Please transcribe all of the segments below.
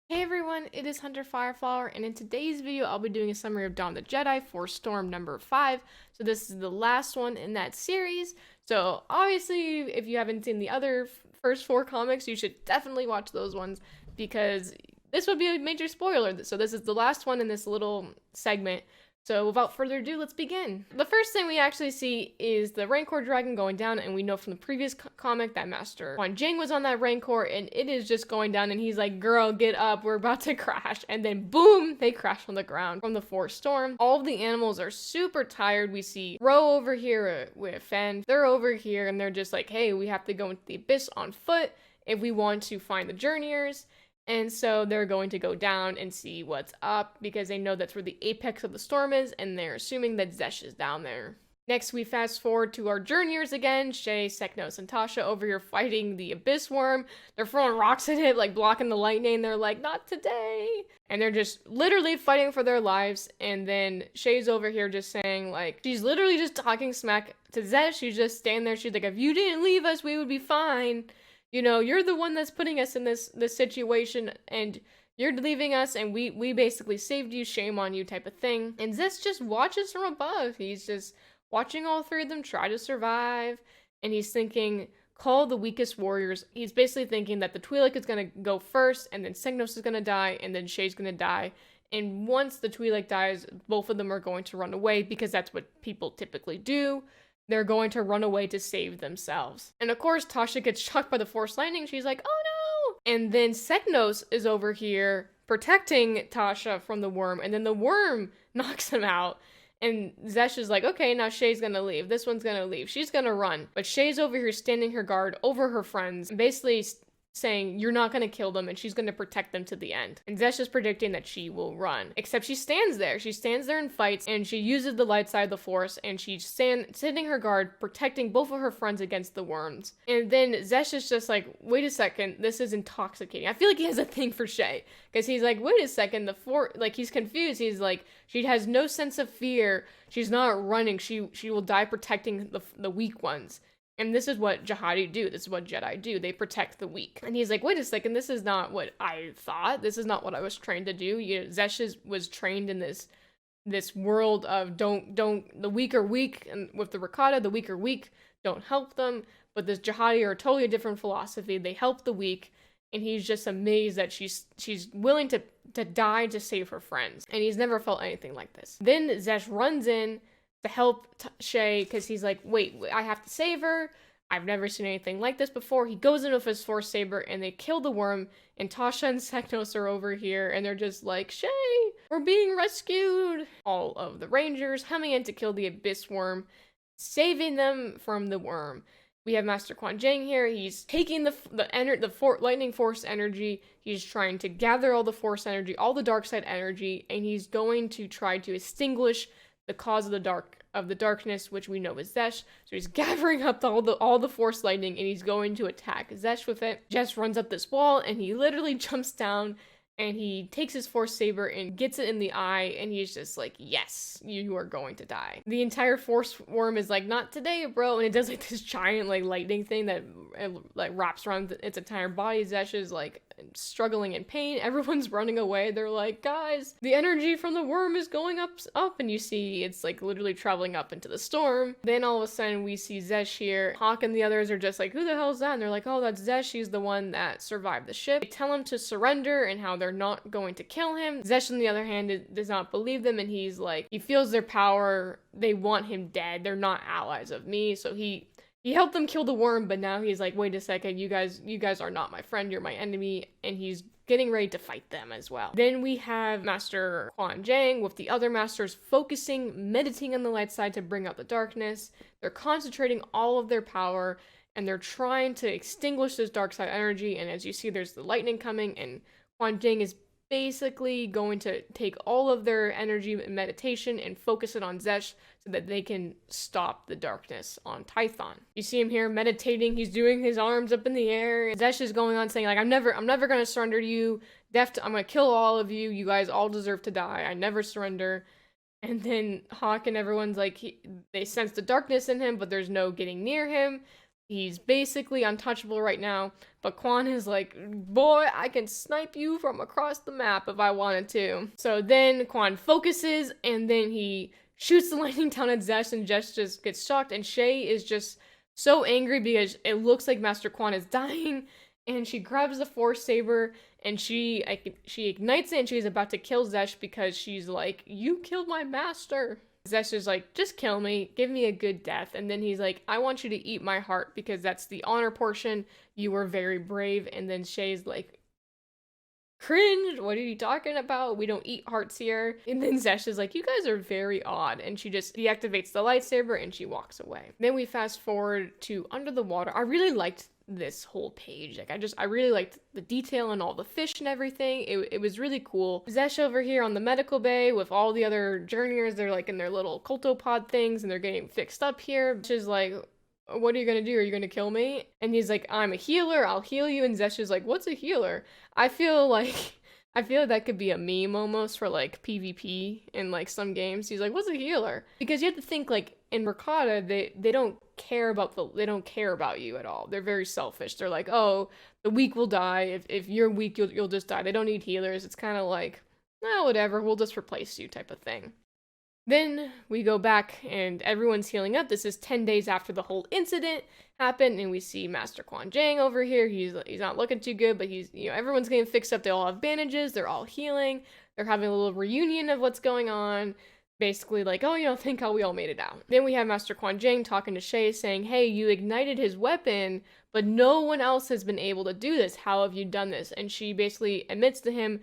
Hey everyone, it is Hunter Fireflower, and in today's video I'll be doing a summary of Dawn of the Jedi for Storm number 5. So this is the last one in that series. So obviously if you haven't seen the other first 4 comics, you should definitely watch those ones because this would be a major spoiler. So this is the last one in this little segment. So without further ado, let's begin. The first thing we actually see is the Rancor dragon going down, and we know from the previous comic that Master Quan Jing was on that Rancor, and it is just going down, and he's like, girl, get up, we're about to crash. And then boom, they crash on the ground from the Force Storm. All of the animals are super tired. We see Ro over here with Fen. They're over here, and they're just like, hey, we have to go into the abyss on foot if we want to find the Journeyers. And so they're going to go down and see what's up because they know that's where the apex of the storm is, and they're assuming that Xesh is down there. Next, we fast forward to our Journeyers again. Shay, Seknos, and Tasha over here fighting the Abyss Worm. They're throwing rocks at it, like blocking the lightning. They're like, not today. And they're just literally fighting for their lives. And then Shay's over here just saying, like, she's literally just talking smack to Xesh. She's just standing there. She's like, if you didn't leave us, we would be fine. You know, you're the one that's putting us in this situation, and you're leaving us, and we basically saved you, shame on you type of thing. And Xesh just watches from above. He's just watching all 3 of them try to survive, and he's thinking, call the weakest warriors. He's basically thinking that the Twi'lek is going to go first, and then Signos is going to die, and then Shay's going to die. And once the Twi'lek dies, both of them are going to run away, because that's what people typically do. They're going to run away to save themselves. And of course, Tasha gets shocked by the Force lightning. She's like, oh no! And then Seknos is over here protecting Tasha from the worm, and then the worm knocks him out. And Xesh is like, okay, now Shay's gonna leave. This one's gonna leave. She's gonna run. But Shay's over here standing her guard over her friends, and basically saying, you're not gonna kill them, and she's gonna protect them to the end. And Xesh is predicting that she will run. Except she stands there. She stands there and fights, and she uses the light side of the Force, and she's sitting her guard, protecting both of her friends against the worms. And then Xesh is just like, wait a second, this is intoxicating. I feel like he has a thing for Shay, because he's like, wait a second, like, he's confused. He's like, she has no sense of fear. She's not running. She will die protecting the weak ones. And this is what Jihadi do. This is what Jedi do. They protect the weak. And he's like, wait a second, this is not what I thought. This is not what I was trained to do. Xesh was trained in this world of the weak are weak, and with the Rakata, the weak are weak, don't help them. But this Jihadi are a totally different philosophy. They help the weak, and he's just amazed that she's willing to die to save her friends. And he's never felt anything like this. Then Xesh runs in to help Shay, because he's like, wait, I have to save her. I've never seen anything like this before. He goes in with his Force Saber, and they kill the worm, and Tasha and Seknos are over here, and they're just like, Shay, we're being rescued. All of the Rangers coming in to kill the Abyss Worm, saving them from the worm. We have Master Quan Jing here. He's taking the lightning force energy. He's trying to gather all the force energy, all the dark side energy, and he's going to try to extinguish the cause of the darkness, which we know is Xesh. So he's gathering up all the force lightning, and he's going to attack Xesh with it. Xesh runs up this wall, and he literally jumps down, and he takes his Force Saber and gets it in the eye, and he's just like, yes, you are going to die. The entire Force Worm is like, not today, bro, and it does like this giant like lightning thing that like wraps around its entire body. Xesh is like struggling in pain. Everyone's running away. They're like, guys, the energy from the worm is going up, and you see it's like literally traveling up into the storm. Then all of a sudden we see Xesh here. Hawk and the others are just like, who the hell is that? And they're like, oh, that's Xesh. He's the one that survived the ship. They tell him to surrender and how they're not going to kill him. Xesh, on the other hand, does not believe them, and he's like, he feels their power. They want him dead. They're not allies of me. So he helped them kill the worm, but now he's like, wait a second, you guys are not my friend, you're my enemy, and he's getting ready to fight them as well. Then we have Master Quan Jing with the other masters focusing, meditating on the light side to bring out the darkness. They're concentrating all of their power, and they're trying to extinguish this dark side energy, and as you see, there's the lightning coming, and Quan Jing is basically going to take all of their energy and meditation and focus it on Xesh so that they can stop the darkness on Tython. You see him here meditating. He's doing his arms up in the air. Xesh is going on saying like, I'm never going to surrender to you. I'm going to kill all of you. You guys all deserve to die. I never surrender. And then Hawk and everyone's like, they sense the darkness in him, but there's no getting near him. He's basically untouchable right now, but Quan is like, boy, I can snipe you from across the map if I wanted to. So then Quan focuses, and then he shoots the lightning down at Xesh, and Xesh just gets shocked, and Shay is just so angry because it looks like Master Quan is dying, and she grabs the Force Saber, and she ignites it, and she's about to kill Xesh because she's like, you killed my master. Xesh is like, just kill me, give me a good death. And then he's like, I want you to eat my heart because that's the honor portion. You were very brave. And then Shay's like, cringe, what are you talking about? We don't eat hearts here. And then Xesh is like, you guys are very odd. And she just deactivates the lightsaber and she walks away. Then we fast forward to Under the Water. I really liked this whole page. Like, I really liked the detail and all the fish and everything. It was really cool. Xesh over here on the medical bay with all the other journeyers. They're like in their little cultopod things and they're getting fixed up here. She's like, what are you gonna do? Are you gonna kill me? And he's like, I'm a healer, I'll heal you. And Xesh is like, what's a healer? I feel like that could be a meme almost for like PvP in like some games. He's like, what's a healer? Because you have to think like in Rakata, they don't care about you at all. They're very selfish. They're like, oh, the weak will die. If you're weak, you'll just die. They don't need healers. It's kind of like, whatever, we'll just replace you type of thing. Then we go back and everyone's healing up. This is 10 days after the whole incident happened, and we see Master Quan Jang over here. He's not looking too good, but he's, everyone's getting fixed up. They all have bandages. They're all healing. They're having a little reunion of what's going on. Basically like, oh, think how we all made it out. Then we have Master Quan Jang talking to Shay saying, hey, you ignited his weapon, but no one else has been able to do this. How have you done this? And she basically admits to him,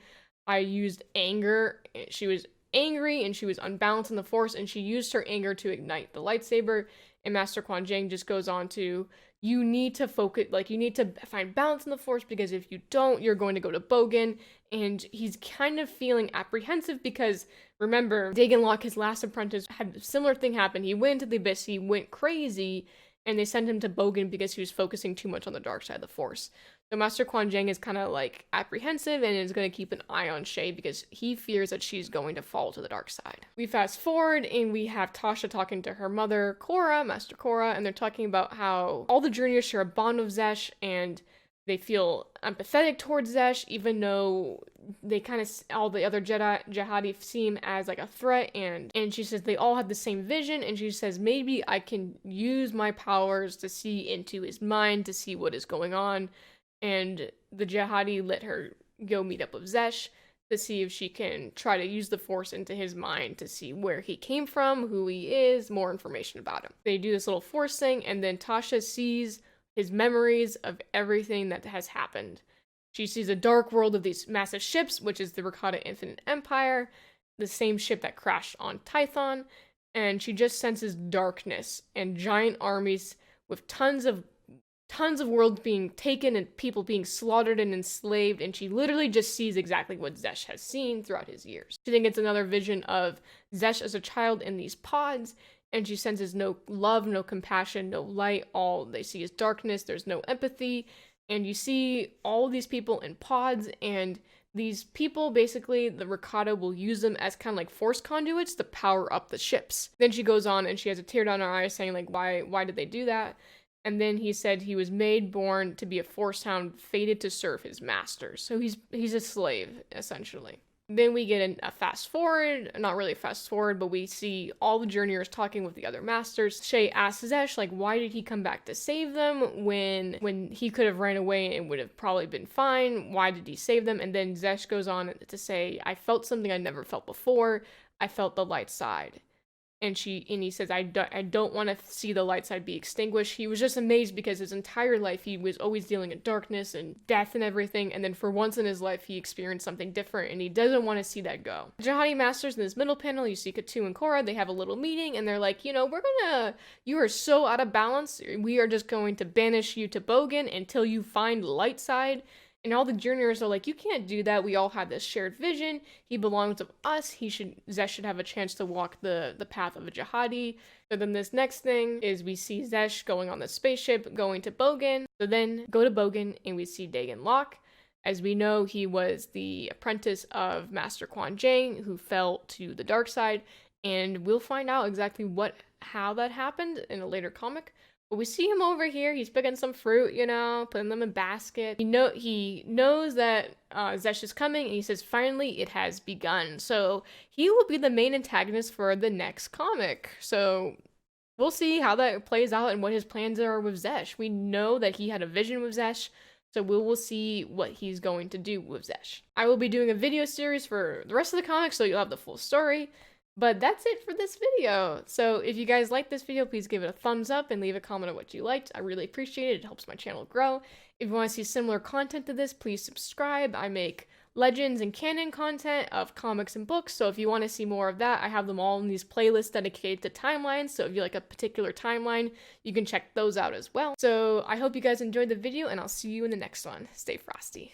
I used anger. She was angry and she was unbalanced in the Force, and she used her anger to ignite the lightsaber. And Master Quan Jang just goes on to, you need to focus, like, you need to find balance in the Force, because if you don't, you're going to go to Bogan. And he's kind of feeling apprehensive because, remember, Dagan Locke, his last apprentice, had a similar thing happen. He went into the Abyss, he went crazy, and they sent him to Bogan because he was focusing too much on the dark side of the Force. So Master Quan Jang is kind of like apprehensive and is going to keep an eye on Shay because he fears that she's going to fall to the dark side. We fast forward and we have Tasha talking to her mother, Korra, Master Korra, and they're talking about how all the journeyers share a bond with Xesh and they feel empathetic towards Xesh, even though they kind of, all the other Jihadi seem as like a threat, and she says they all have the same vision, and she says maybe I can use my powers to see into his mind to see what is going on. And the Jihadi let her go meet up with Xesh to see if she can try to use the Force into his mind to see where he came from, who he is, more information about him. They do this little Force thing, and then Tasha sees his memories of everything that has happened. She sees a dark world of these massive ships, which is the Rakata Infinite Empire, the same ship that crashed on Tython, and she just senses darkness and giant armies with tons of worlds being taken and people being slaughtered and enslaved, and she literally just sees exactly what Xesh has seen throughout his years. She thinks it's another vision of Xesh as a child in these pods, and she senses no love, no compassion, no light. All they see is darkness. There's no empathy. And you see all these people in pods, and these people, basically, the Rakata will use them as kind of like Force conduits to power up the ships. Then she goes on, and she has a tear down her eye saying, like, why did they do that? And then he said he was born to be a Force hound, fated to serve his masters. So he's a slave, essentially. Then we get a fast forward, not really a fast forward, but we see all the journeyers talking with the other masters. Shay asks Xesh, like, why did he come back to save them when he could have ran away and would have probably been fine? Why did he save them? And then Xesh goes on to say, I felt something I never felt before. I felt the light side. And he says, I don't want to see the light side be extinguished. He was just amazed because his entire life he was always dealing in darkness and death and everything. And then for once in his life, he experienced something different and he doesn't want to see that go. Jihadi Masters in this middle panel, you see Katu and Korra, they have a little meeting and they're like, you are so out of balance. We are just going to banish you to Bogan until you find light side. And all the journeyers are like, you can't do that. We all have this shared vision. He belongs to us. Xesh should have a chance to walk the path of a Jihadi. So then this next thing is we see Xesh going on the spaceship, going to Bogan. So then go to Bogan and we see Dagan Locke. As we know, he was the apprentice of Master Quan Jang who fell to the dark side. And we'll find out exactly how that happened in a later comic. But we see him over here. He's picking some fruit, you know, putting them in basket. He knows that Xesh is coming, and he says, "Finally, it has begun." So he will be the main antagonist for the next comic. So we'll see how that plays out and what his plans are with Xesh. We know that he had a vision with Xesh, so we will see what he's going to do with Xesh. I will be doing a video series for the rest of the comics, so you'll have the full story. But that's it for this video. So if you guys like this video, please give it a thumbs up and leave a comment on what you liked. I really appreciate it. It helps my channel grow. If you want to see similar content to this, please subscribe. I make legends and canon content of comics and books, so if you want to see more of that, I have them all in these playlists dedicated to timelines, so if you like a particular timeline, you can check those out as well. So I hope you guys enjoyed the video, and I'll see you in the next one. Stay frosty.